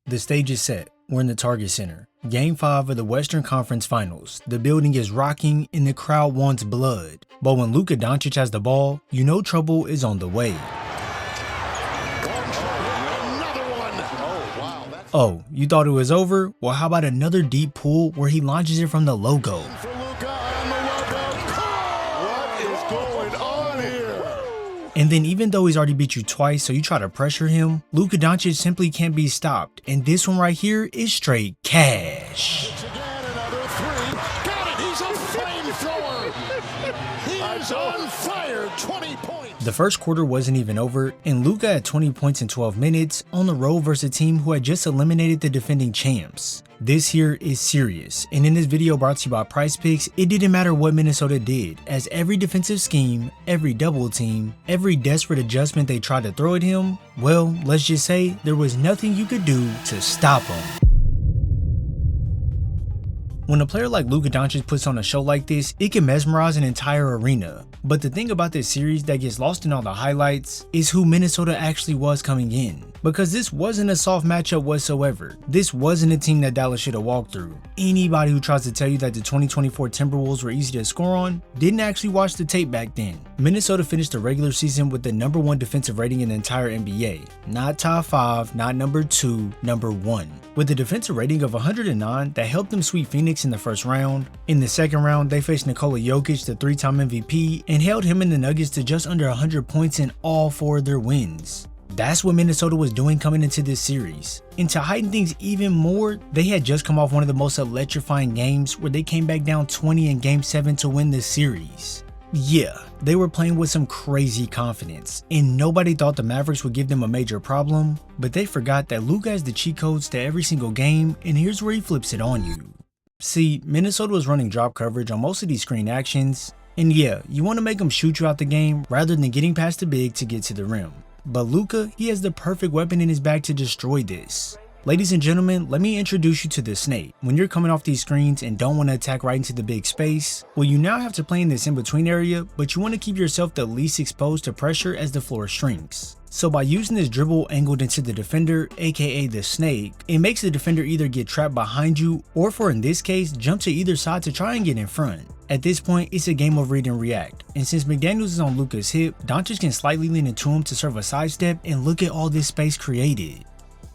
The stage is set. We're in the Target Center. Game 5 of the Western Conference Finals. The building is rocking and the crowd wants blood. But when Luka Doncic has the ball, you know trouble is on the way. Oh, you thought it was over? Well, how about another deep pull where he launches it from the logo? And then even though he's already beat you twice, so you try to pressure him, Luka Doncic simply can't be stopped. And this one right here is straight cash. On fire, 20 points. The first quarter wasn't even over, and Luka had 20 points in 12 minutes on the road versus a team who had just eliminated the defending champs. This here is serious, and in this video brought to you by PrizePicks, it didn't matter what Minnesota did, as every defensive scheme, every double team, every desperate adjustment they tried to throw at him, well, let's just say there was nothing you could do to stop him. When a player like Luka Doncic puts on a show like this, it can mesmerize an entire arena. But the thing about this series that gets lost in all the highlights is who Minnesota actually was coming in. Because this wasn't a soft matchup whatsoever. This wasn't a team that Dallas should have walked through. Anybody who tries to tell you that the 2024 Timberwolves were easy to score on didn't actually watch the tape back then. Minnesota finished the regular season with the #1 defensive rating in the entire NBA. Not top 5, not number 2, number 1. With a defensive rating of 109 that helped them sweep Phoenix in the first round. In the second round, they faced Nikola Jokic, the 3-time MVP, and held him and the Nuggets to just under 100 points in all 4 of their wins. That's what Minnesota was doing coming into this series. And to heighten things even more, they had just come off one of the most electrifying games where they came back down 20 in Game 7 to win this series. Yeah, they were playing with some crazy confidence, and nobody thought the Mavericks would give them a major problem, but they forgot that Luka has the cheat codes to every single game, and here's where he flips it on you. See, Minnesota was running drop coverage on most of these screen actions, and yeah, you want to make them shoot you out the game rather than getting past the big to get to the rim. But Luka, he has the perfect weapon in his bag to destroy this. Ladies and gentlemen, let me introduce you to the snake. When you're coming off these screens and don't want to attack right into the big space, well, you now have to play in this in-between area, but you want to keep yourself the least exposed to pressure as the floor shrinks. So by using this dribble angled into the defender, aka the snake, it makes the defender either get trapped behind you or, for in this case, jump to either side to try and get in front. At this point, it's a game of read and react, and since McDaniels is on Luka's hip, Doncic can slightly lean into him to serve a sidestep, and look at all this space created.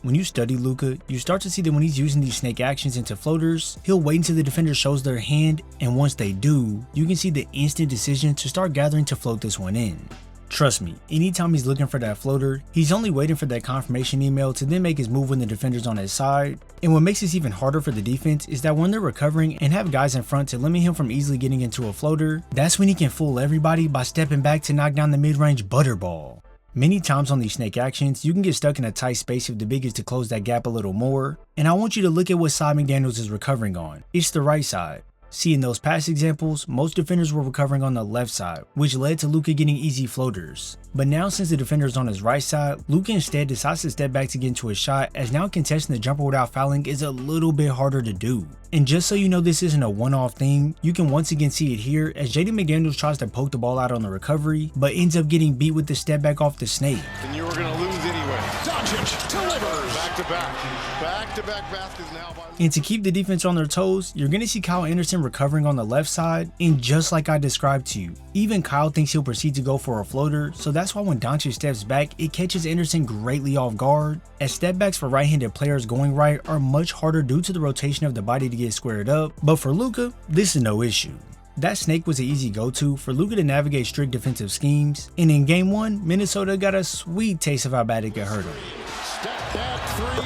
When you study Luka, you start to see that when he's using these snake actions into floaters, he'll wait until the defender shows their hand, and once they do, you can see the instant decision to start gathering to float this one in. Trust me, anytime he's looking for that floater, he's only waiting for that confirmation email to then make his move when the defender's on his side. And what makes this even harder for the defense is that when they're recovering and have guys in front to limit him from easily getting into a floater, that's when he can fool everybody by stepping back to knock down the mid-range butterball. Many times on these snake actions, you can get stuck in a tight space if the big is to close that gap a little more, and I want you to look at what side McDaniels is recovering on. It's the right side. See, in those past examples, most defenders were recovering on the left side, which led to Luka getting easy floaters. But now since the defender is on his right side, Luka instead decides to step back to get into a shot, as now contesting the jumper without fouling is a little bit harder to do. And just so you know this isn't a one-off thing, you can once again see it here as JD McDaniels tries to poke the ball out on the recovery, but ends up getting beat with the step back off the snake. And you were going to lose anyway. Doncic delivers. Back-to-back baskets now. And to keep the defense on their toes, you're going to see Kyle Anderson recovering on the left side, and just like I described to you, even Kyle thinks he'll proceed to go for a floater, so that's why when Doncic steps back, it catches Anderson greatly off guard, as step backs for right-handed players going right are much harder due to the rotation of the body to get squared up, but for Luka, this is no issue. That snake was an easy go-to for Luka to navigate strict defensive schemes, and in Game 1, Minnesota got a sweet taste of how bad it could hurt him. Step back three.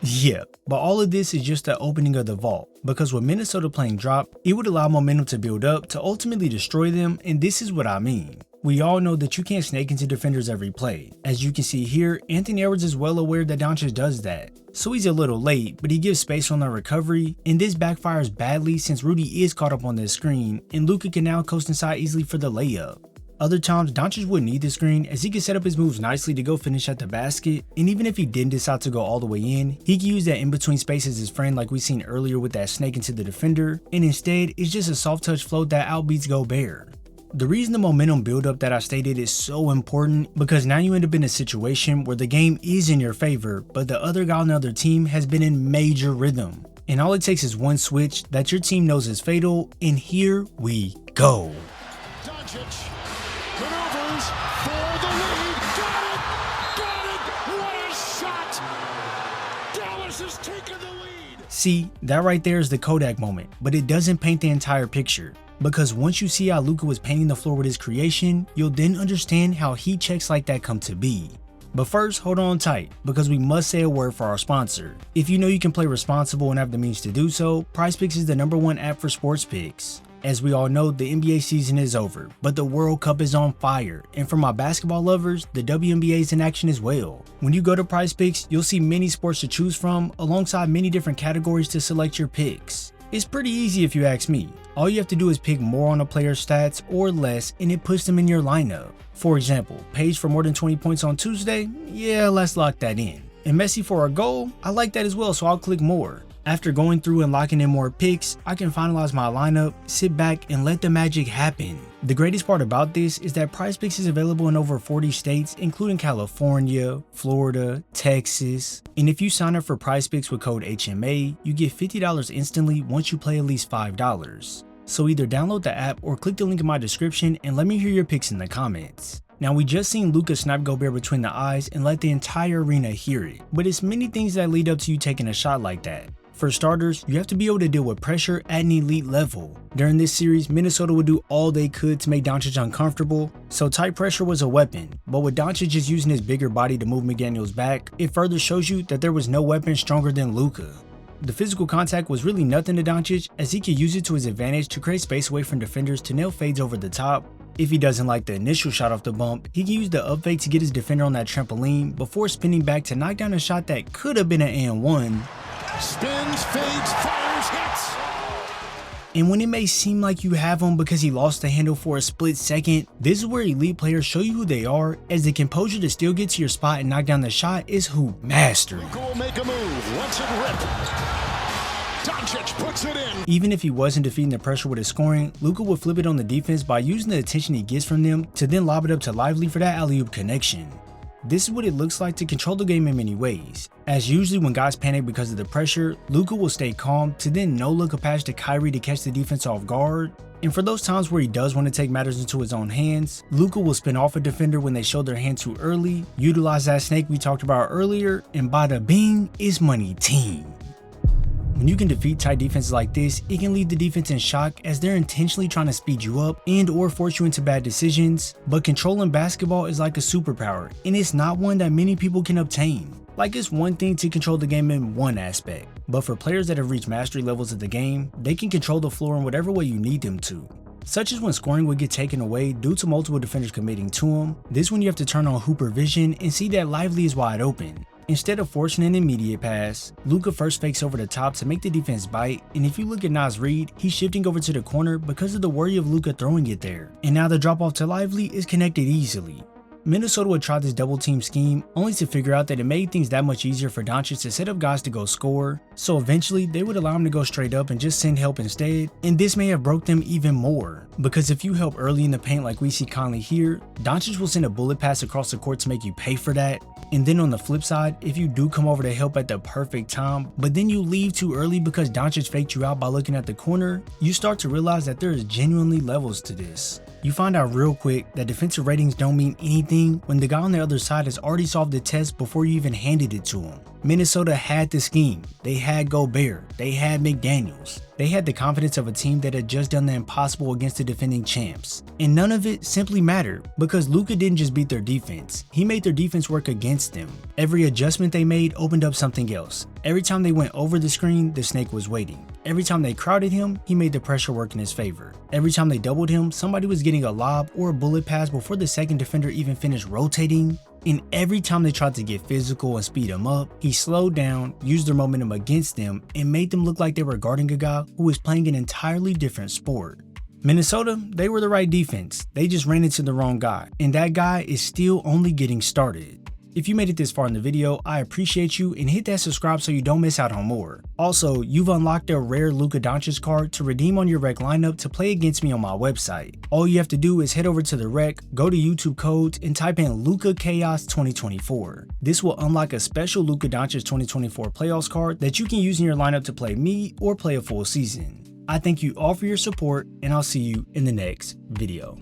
Yeah, but all of this is just the opening of the vault, because with Minnesota playing drop, it would allow momentum to build up to ultimately destroy them, and this is what I mean. We all know that you can't snake into defenders every play. As you can see here, Anthony Edwards is well aware that Doncic does that. So he's a little late, but he gives space on the recovery, and this backfires badly since Rudy is caught up on this screen, and Luka can now coast inside easily for the layup. Other times, Doncic wouldn't need the screen as he could set up his moves nicely to go finish at the basket, and even if he didn't decide to go all the way in, he could use that in-between space as his friend like we seen earlier with that snake into the defender, and instead, it's just a soft touch float that outbeats Gobert. The reason the momentum buildup that I stated is so important because now you end up in a situation where the game is in your favor, but the other guy on the other team has been in major rhythm. And all it takes is one switch that your team knows is fatal, and here we go. Doncic maneuvers for the lead. Got it! Got it! What a shot! Dallas has taken the lead. See, that right there is the Kodak moment, but it doesn't paint the entire picture. Because once you see how Luka was painting the floor with his creation, you'll then understand how heat checks like that come to be. But first, hold on tight, because we must say a word for our sponsor. If you know you can play responsible and have the means to do so, PrizePicks is the #1 app for sports picks. As we all know, the NBA season is over, but the World Cup is on fire, and for my basketball lovers, the WNBA is in action as well. When you go to PrizePicks, you'll see many sports to choose from, alongside many different categories to select your picks. It's pretty easy if you ask me. All you have to do is pick more on a player's stats or less, and it puts them in your lineup. For example, Paige for more than 20 points on Tuesday? Yeah, let's lock that in. And Messi for a goal? I like that as well, so I'll click more. After going through and locking in more picks, I can finalize my lineup, sit back, and let the magic happen. The greatest part about this is that PrizePicks is available in over 40 states, including California, Florida, Texas. And if you sign up for PrizePicks with code HMA, you get $50 instantly once you play at least $5. So either download the app or click the link in my description and let me hear your picks in the comments. Now, we just seen Luka snipe Gobert between the eyes and let the entire arena hear it, but it's many things that lead up to you taking a shot like that. For starters, you have to be able to deal with pressure at an elite level. During this series, Minnesota would do all they could to make Doncic uncomfortable, so tight pressure was a weapon. But with Doncic just using his bigger body to move McDaniels back, it further shows you that there was no weapon stronger than Luka. The physical contact was really nothing to Doncic, as he could use it to his advantage to create space away from defenders to nail fades over the top. If he doesn't like the initial shot off the bump, he can use the up fake to get his defender on that trampoline before spinning back to knock down a shot that could have been an and-one. Spins, fades, fires, hits. And when it may seem like you have him because he lost the handle for a split second, this is where elite players show you who they are, as the composure to still get to your spot and knock down the shot is hoop mastery. Luka will make a move, lets it rip. Doncic puts it in. Even if he wasn't defeating the pressure with his scoring, Luka would flip it on the defense by using the attention he gets from them to then lob it up to Lively for that alley-oop connection. This is what it looks like to control the game in many ways, as usually when guys panic because of the pressure, Luka will stay calm to then no-look a pass to Kyrie to catch the defense off guard. And for those times where he does want to take matters into his own hands, Luka will spin off a defender when they show their hand too early, utilize that snake we talked about earlier, and bada bing, it's money team. When you can defeat tight defenses like this, it can leave the defense in shock as they're intentionally trying to speed you up and or force you into bad decisions, but controlling basketball is like a superpower, and it's not one that many people can obtain. Like, it's one thing to control the game in one aspect, but for players that have reached mastery levels of the game, they can control the floor in whatever way you need them to. Such as when scoring would get taken away due to multiple defenders committing to him. This when you have to turn on Hooper vision and see that Lively is wide open. Instead of forcing an immediate pass, Luka first fakes over the top to make the defense bite, and if you look at Nas Reed, he's shifting over to the corner because of the worry of Luka throwing it there, and now the drop off to Lively is connected easily. Minnesota would try this double team scheme only to figure out that it made things that much easier for Doncic to set up guys to go score, so eventually they would allow him to go straight up and just send help instead, and this may have broke them even more, because if you help early in the paint like we see Conley here, Doncic will send a bullet pass across the court to make you pay for that. And then on the flip side, if you do come over to help at the perfect time, but then you leave too early because Doncic faked you out by looking at the corner, you start to realize that there is genuinely levels to this. You find out real quick that defensive ratings don't mean anything when the guy on the other side has already solved the test before you even handed it to him. Minnesota had the scheme, they had Gobert, they had McDaniels, they had the confidence of a team that had just done the impossible against the defending champs. And none of it simply mattered because Luka didn't just beat their defense, he made their defense work against them. Every adjustment they made opened up something else. Every time they went over the screen, the snake was waiting. Every time they crowded him, he made the pressure work in his favor. Every time they doubled him, somebody was getting a lob or a bullet pass before the second defender even finished rotating. And every time they tried to get physical and speed him up, he slowed down, used their momentum against them, and made them look like they were guarding a guy who was playing an entirely different sport. Minnesota, they were the right defense, they just ran into the wrong guy, and that guy is still only getting started. If you made it this far in the video, I appreciate you, and hit that subscribe so you don't miss out on more. Also, you've unlocked a rare Luka Doncic card to redeem on your rec lineup to play against me on my website. All you have to do is head over to the rec, go to YouTube codes, and type in Luka Chaos 2024. This will unlock a special Luka Doncic 2024 playoffs card that you can use in your lineup to play me or play a full season. I thank you all for your support, and I'll see you in the next video.